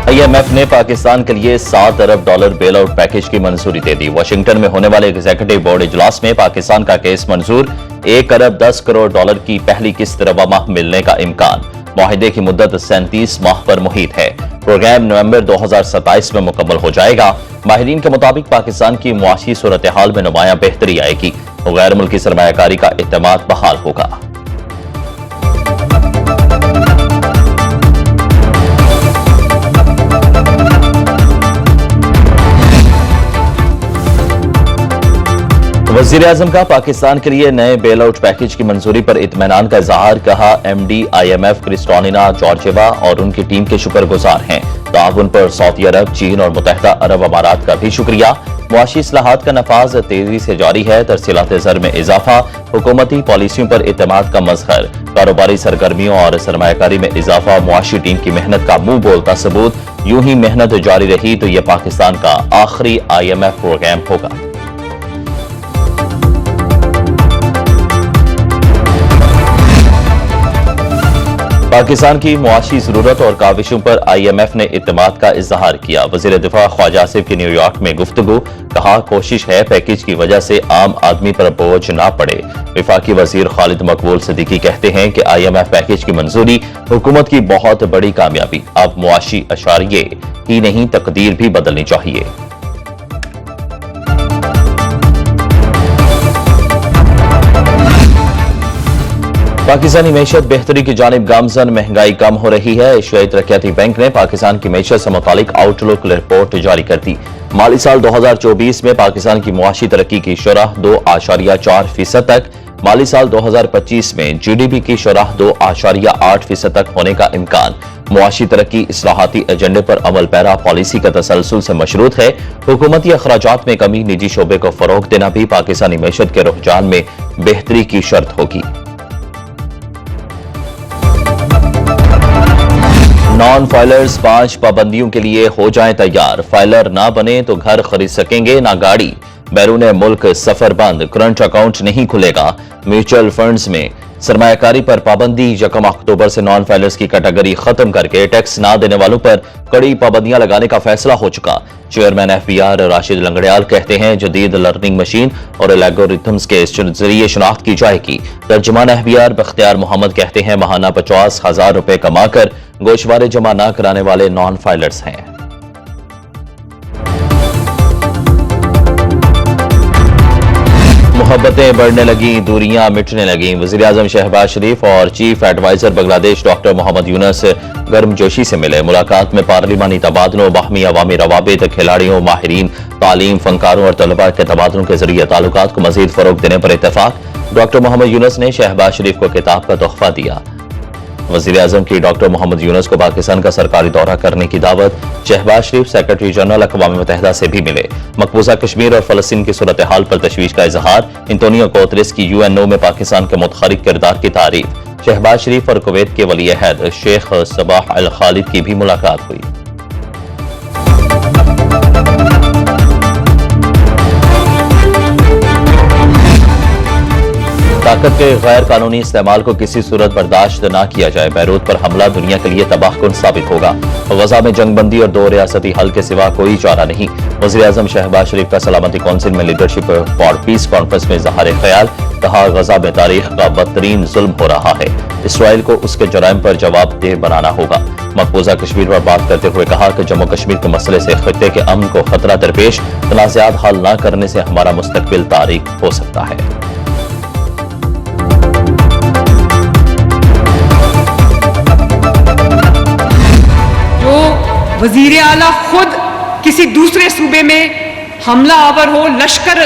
IMF ने पाकिस्तान के लिए $7 अरब बेल आउट पैकेज की मंजूरी दे दी। वाशिंगटन में होने वाले एग्जीक्यूटिव बोर्ड इजलास में पाकिस्तान का केस मंजूर। $1 अरब 10 करोड़ की पहली किस्त रवा माह मिलने का इम्कान। मुआहिदे की मुद्दत 37 माह पर मुहित है। प्रोग्राम नवंबर 2027 में मुकम्मल हो जाएगा। माहिरीन के मुताबिक पाकिस्तान की मुआशी सूरत हाल में नुमाया बेहतरी आएगी और गैर मुल्की सरमायाकारी का एतमाद बहाल होगा। वज़ीर आज़म का पाकिस्तान के लिए नए बेल आउट पैकेज की मंजूरी पर इत्मीनान का इजहार। कहा, MD IMF क्रिस्टालिना जॉर्जिएवा और उनकी टीम के शुक्रगुजार हैं। ताउन पर सऊदी अरब, चीन और मुत्तहिदा अरब अमारात का भी शुक्रिया। मुआशी इस्लाहात का नफाज तेजी से जारी है। तरसीलात ज़र में इजाफा, हुकूमती पॉलिसियों पर इत्मीनान का मजहर, कारोबारी सरगर्मियों और सरमायाकारी में इजाफा, मुआशी टीम की मेहनत का मुंह बोलता सबूत। यूं ही मेहनत जारी रही तो यह पाकिस्तान का आखिरी IMF प्रोग्राम होगा। पाकिस्तान की मुआशी जरूरत और काविशों पर IMF ने इत्मीनान का इजहार किया। वज़ीर दिफा ख्वाजा आसिफ की न्यूयॉर्क में गुफ्तगू। कहा, कोशिश है पैकेज की वजह से आम आदमी पर बोझ ना पड़े। विफाकी वजीर खालिद मकबूल सिद्दीकी कहते हैं कि IMF पैकेज की मंजूरी हुकूमत की बहुत बड़ी कामयाबी। अब मुआशी अशारिये ही नहीं, तकदीर भी बदलनी चाहिए। पाकिस्तानी मैशत बेहतरी की जानिब गामजन, महंगाई कम हो रही है। एशियाई तरक्याती बैंक ने पाकिस्तान की मैशत से मुतालिक आउटलुक रिपोर्ट जारी कर दी। माली साल 2024 में पाकिस्तान की मुआशी तरक्की की शरह 2.4% तक, माली साल 2025 में GDP की शरह 2.8% तक होने का इम्कान। मुआशी तरक्की इस्लाहाती एजेंडे पर अमल पैरा पॉलिसी का तसलसल से मशरूत है। हुकूमती अखराजात में कमी, निजी शोबे को फरोग देना भी पाकिस्तानी मैशत के रुझान में बेहतरी की शर्त होगी। नॉन फाइलर्स 5 पाबंदियों के लिए हो जाएं तैयार। फाइलर ना बने तो घर खरीद सकेंगे ना गाड़ी। बैरून मुल्क सफर बंद, करंट अकाउंट नहीं खुलेगा। म्यूचुअल फंड्स में सरमायाकारी पर पाबंदी। 1 अक्टूबर से नॉन फाइलर्स की कैटेगरी खत्म करके टैक्स ना देने वालों पर कड़ी पाबंदियां लगाने का फैसला हो चुका। चेयरमैन FBR राशिद लंगड़ियाल कहते हैं, जदीद लर्निंग मशीन और एल्गोरिथम्स के जरिए शनाख्त की जाएगी। तर्जुमान FBR बख्तियार मोहम्मद कहते हैं, माहाना 50,000 रुपए कमाकर गोशवारे जमा न कराने वाले नॉन फाइलर्स हैं। मोहब्बतें बढ़ने लगी, दूरियां मिटने लगी। वज़ीर आज़म शहबाज शरीफ और chief adviser Bangladesh doctor Muhammad Yunus गर्मजोशी से मिले। मुलाकात में पार्लिमानी तबादलों, बाहमी अवामी रवाबित, खिलाड़ियों, माहिरीन, तालीम, फनकारों और तलबा के तबादलों के जरिए ताल्लुकात को मजीद फरोग देने पर इत्तेफाक। डॉक्टर मोहम्मद यूनुस ने शहबाज शरीफ को किताब का तोहफा दिया। वज़ीर आज़म की डॉक्टर मोहम्मद यूनुस को पाकिस्तान का सरकारी दौरा करने की दावत। शहबाज शरीफ सेक्रेटरी जनरल अक़वाम मुत्तहिदा से भी मिले। मकबूजा कश्मीर और फलस्तीन की सूरत हाल पर तशवीश का इजहार। एंटोनियो गुतेरेस की UNO में पाकिस्तान के मुतहरिक किरदार की तारीफ। शहबाज शरीफ और कुवैत के वली अहद शेख सबाह अल खालिद की भी मुलाकात हुई। ताकत के गैर कानूनी इस्तेमाल को किसी सूरत बर्दाश्त न किया जाए। बैरूत पर हमला दुनिया के लिए तबाहकुन साबित होगा। गजा में जंगबंदी और 2 रियासती हल के सिवा कोई चारा नहीं। वज़ीर आज़म शहबाज शरीफ का सलामती कौंसिल में लीडरशिप फॉर पीस कॉन्फ्रेंस में इज़हार ख्याल। कहा, गजा में तारीख का बदतरीन जुल्म हो रहा है। इसराइल को उसके जराइम पर जवाबदेह बनाना होगा। मकबूजा कश्मीर पर बात करते हुए कहा कि जम्मू कश्मीर के मसले से खित्ते के अमन को खतरा दरपेश। तनाज़ात हल न करने से हमारा मुस्तकबिल तारीख हो सकता है। वजीर आला खुद किसी दूसरे सूबे में हमला आवर हो, लश्कर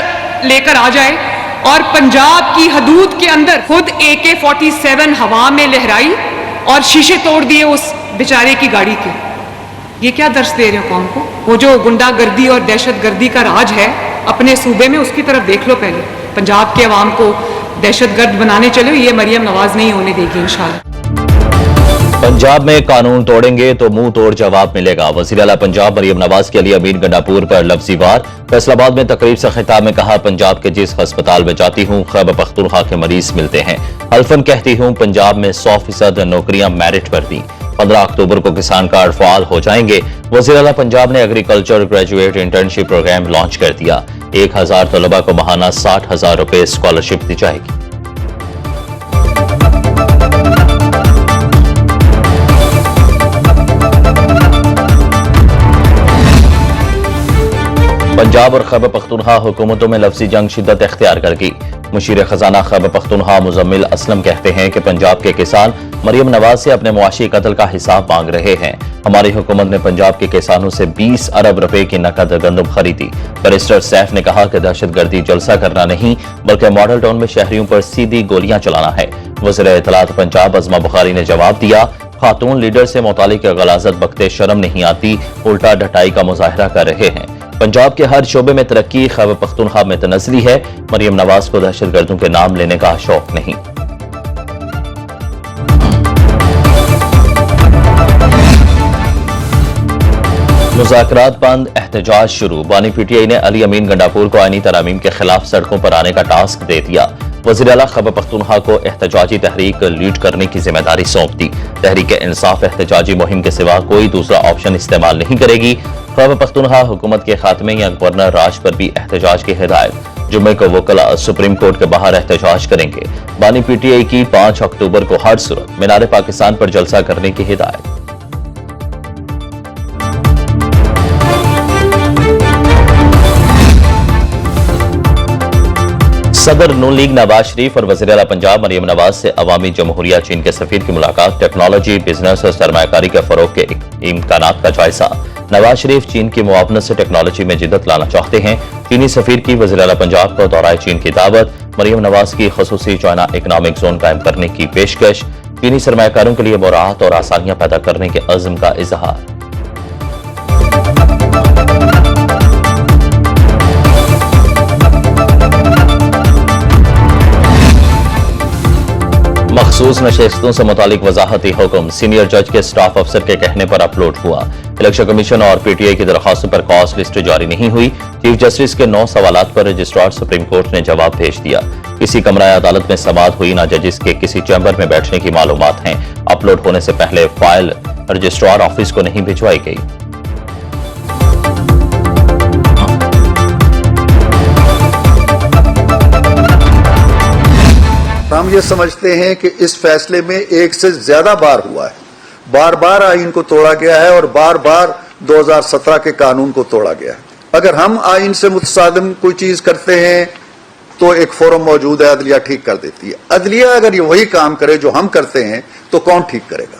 लेकर आ जाए और पंजाब की हदूद के अंदर खुद AK-47 हवा में लहराई और शीशे तोड़ दिए उस बेचारे की गाड़ी के। ये क्या दर्श दे रहे हो कौम को? वो जो गुंडागर्दी और दहशतगर्दी का राज है अपने सूबे में, उसकी तरफ देख लो पहले। पंजाब के अवाम को दहशतगर्द बनाने चले, ये मरियम नवाज नहीं होने देगी इंशाल्लाह। पंजाब में कानून तोड़ेंगे तो मुंह तोड़ जवाब मिलेगा। वज़ीर आला पंजाब मरियम नवाज के लिए अमीन गंडापुर पर लफ्जी वार। फैसलाबाद में तकरीब से खिताब में कहा, पंजाब के जिस अस्पताल में जाती हूँ खैबर पख्तूनख्वा के मरीज मिलते हैं। हल्फन कहती हूँ पंजाब में 100% नौकरियां मेरिट पर दी। 15 अक्टूबर को किसान कार्ड फाल हो जाएंगे। वज़ीर आला पंजाब ने agriculture graduate internship program launch कर दिया। 1000 तलबा को माहाना 60,000 रुपए स्कॉलरशिप दी जाएगी। पंजाब और खैबर पख्तूनख्वा हुकूमतों में लफ्जी जंग शिद्दत इख्तियार कर गई। मुशीर खजाना खैबर पख्तूनख्वा मुजम्मिल असलम कहते हैं कि पंजाब के किसान मरियम नवाज से अपने मुआशी कत्ल का हिसाब मांग रहे हैं। हमारी हुकूमत ने पंजाब के किसानों से 20 अरब रुपए की नकद गंदम खरीदी। बैरिस्टर सैफ ने कहा कि दहशतगर्दी जलसा करना नहीं बल्कि मॉडल टाउन में शहरियों पर सीधी गोलियां चलाना है। वज़ीर इत्तलात पंजाब अज़मा बुखारी ने जवाब दिया, खातून लीडर से मुतालिक गलाजत बकते शर्म नहीं आती, उल्टा ढटाई का मुजाहरा कर रहे हैं। पंजाब के हर शोबे में तरक्की, खैबर पख्तूनख्वा में तनज़ली है। मरियम नवाज को दहशतगर्दों के नाम लेने का शौक नहीं। मुज़ाकरात बंद, एहतजाज शुरू। बानी पीटीआई ने अली अमीन गंडापुर को आईनी तरामीम के खिलाफ सड़कों पर आने का टास्क दे दिया। वज़ीर आला खैबर पख्तूनख्वा को एहतजाजी तहरीक लीड करने की जिम्मेदारी सौंप दी। तहरीक इंसाफ एहतजाजी मुहिम के सिवा कोई दूसरा ऑप्शन इस्तेमाल नहीं करेगी। खैबर पख्तूनख्वा हुकूमत के खात्मे या गवर्नर राज पर भी एहतजाज की हिदायत। जुम्मे को वकला सुप्रीम कोर्ट के बाहर एहतजाज करेंगे। बानी पीटीआई की 5 अक्टूबर को हर सूरत मीनार पाकिस्तान पर जलसा करने की हिदायत। सदर नून लीग नवाज शरीफ और वज़ीर आला पंजाब मरियम नवाज से अवामी जमहूरिया चीन के सफीर की मुलाकात। टेक्नोलॉजी, बिजनेस और सरमायाकारी के फरोग के इम्कानात का जायजा। नवाज शरीफ चीन की मुआवनत से टेक्नोलॉजी में जिद्दत लाना चाहते हैं। चीनी सफीर की वज़ीर आला पंजाब को दौराए चीन की दावत। मरियम नवाज की खसूसी चाइना इकनॉमिक जोन कायम करने की पेशकश। चीनी सरमायाकारों के लिए मुराहत और आसानियां पैदा करने के अज़्म का इजहार। मखसूस नशिस्तों से मुतालिक वजाहती हुक्म सीनियर जज के स्टाफ अफसर के कहने पर अपलोड हुआ। इलेक्शन कमीशन और पीटीआई की दरखास्तों पर कॉज लिस्ट जारी नहीं हुई। चीफ जस्टिस के 9 सवालात पर रजिस्ट्रार सुप्रीम कोर्ट ने जवाब भेज दिया। किसी कमरा अदालत में समाअत हुई ना जजिस के किसी चैम्बर में बैठने की मालूमात हैं। अपलोड होने से पहले फाइल रजिस्ट्रार ऑफिस को नहीं भिजवाई गई। हम ये समझते हैं कि इस फैसले में एक से ज्यादा बार हुआ है, बार बार आइन को तोड़ा गया है और बार बार 2017 के कानून को तोड़ा गया है। अगर हम आइन से मुतसादिम कोई चीज करते हैं तो एक फोरम मौजूद है, अदलिया ठीक कर देती है। अदलिया अगर ये वही काम करे जो हम करते हैं तो कौन ठीक करेगा?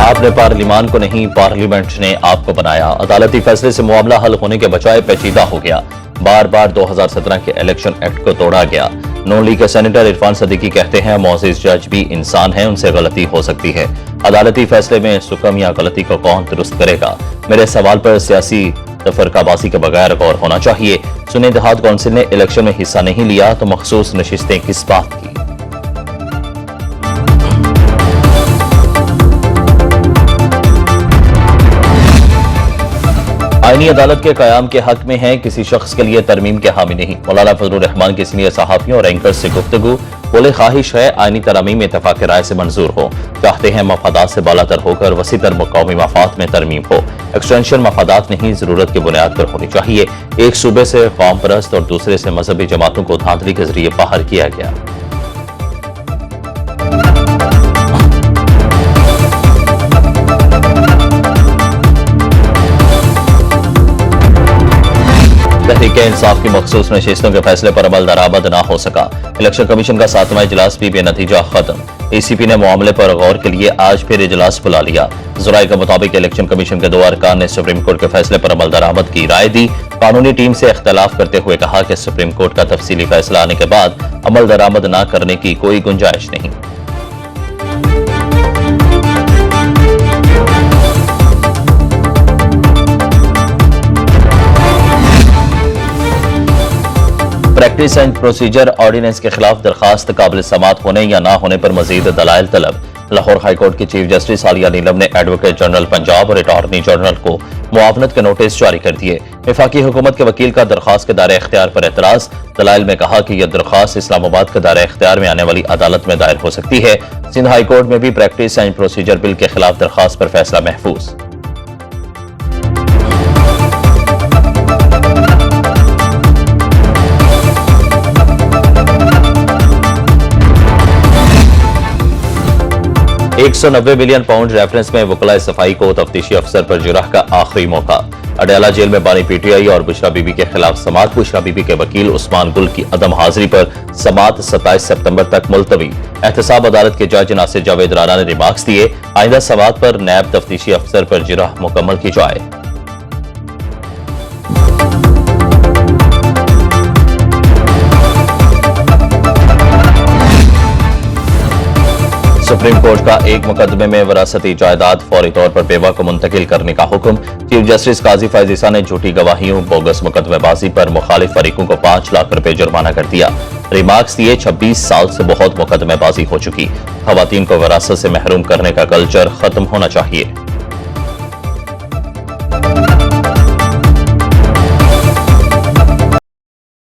आपने पार्लिमान को नहीं, पार्लियामेंट ने आपको बनाया। अदालती फैसले से मामला हल होने के बजाय पेचीदा हो गया। बार बार 2017 के इलेक्शन एक्ट को तोड़ा गया। नून लीग के सेनेटर इरफान सदीकी कहते हैं, मोअज़्ज़िज़ जज भी इंसान हैं, उनसे गलती हो सकती है। अदालती फैसले में सुकम या गलती को कौन दुरुस्त करेगा? मेरे सवाल पर सियासी तफरकाबाजी के बगैर गौर होना चाहिए। सुन्नी इत्तेहाद कौंसिल ने इलेक्शन में हिस्सा नहीं लिया तो मखसूस नशिस्तें किस बात की? आईनी अदालत के कयाम के हक में है, किसी शख्स के लिए तरमीम के हामी नहीं। मौलाना फजलुर रहमान की सीनियर सहाफियों और एंकर से गुफ्तगू। बोले, ख्वाहिश है आईनी तरमीम इत्तेफाक राय से मंजूर हो। चाहते हैं मफादात से बालातर होकर वसीतर कौमी मफाद में तरमीम हो। एक्सटेंशन मफादात नहीं, जरूरत की बुनियाद पर होनी चाहिए। एक सूबे से कौम परस्त और दूसरे से मजहबी जमातों को धांधली के जरिए बाहर किया गया। तहरीक इंसाफ की मखसूस नशिस्तों के फैसले पर अमल दरामद न हो सका। इलेक्शन कमीशन का 7वां इजलास भी बेनतीजा खत्म। एसीपी ने मामले पर गौर के लिए आज फिर इजलास बुला लिया। ज़राए के मुताबिक इलेक्शन कमीशन के 2 अरकान ने सुप्रीम कोर्ट के फैसले पर अमल दरामद की राय दी। कानूनी टीम से इख्तलाफ करते हुए कहा कि सुप्रीम कोर्ट का तफसीली फैसला आने के बाद अमल दरामद न करने की कोई गुंजाइश नहीं। प्रैक्टिस एंड प्रोसीजर ऑर्डिनेंस के खिलाफ दरखास्त काबिल समात होने या ना होने पर मजीद दलाइल तलब। लाहौर हाईकोर्ट की चीफ जस्टिस आलिया नीलम ने एडवोकेट जनरल पंजाब और अटॉर्नी जनरल को मुआवनत के नोटिस जारी कर दिए। वफाकी हुकूमत के वकील का दरखास्त के दायरे इख्तियार पर एतराज। दलाइल में कहा कि यह दरखास्त इस्लामाबाद के दायरे इख्तियार में आने वाली अदालत में दायर हो सकती है। सिंध हाईकोर्ट में भी प्रैक्टिस एंड प्रोसीजर बिल के खिलाफ दरखास्त पर फैसला महफूज। £190 मिलियन रेफरेंस में वकला सफाई को तफ्तीशी अफसर पर जुर्ह का आखिरी मौका। अडयाला जेल में बानी पीटीआई और बुशरा बीबी के खिलाफ समात। बुशरा बीबी के वकील उस्मान गुल की अदम हाजिरी पर समात 27 सितंबर तक मुलतवी। एहतसाब अदालत के जज नासिर जावेद राना ने रिमार्क्स दिए। आइंदा समात पर नैब तफ्तीशी अफसर पर जुर्ह मुकम्मल की जाए। सुप्रीम कोर्ट का एक मुकदमे में वरासती जायदाद फौरी तौर पर बेवा को मुंतकिल करने का हुक्म। चीफ जस्टिस काजी फैज ईसा ने झूठी गवाहियों, बोगस मुकदमेबाजी पर मुखालिफ फरीकों को 5 लाख रुपए जुर्माना कर दिया। रिमार्क्स दिए, 26 साल से बहुत मुकदमेबाजी हो चुकी। खवातीन को वरासत से महरूम करने का कल्चर खत्म होना चाहिए।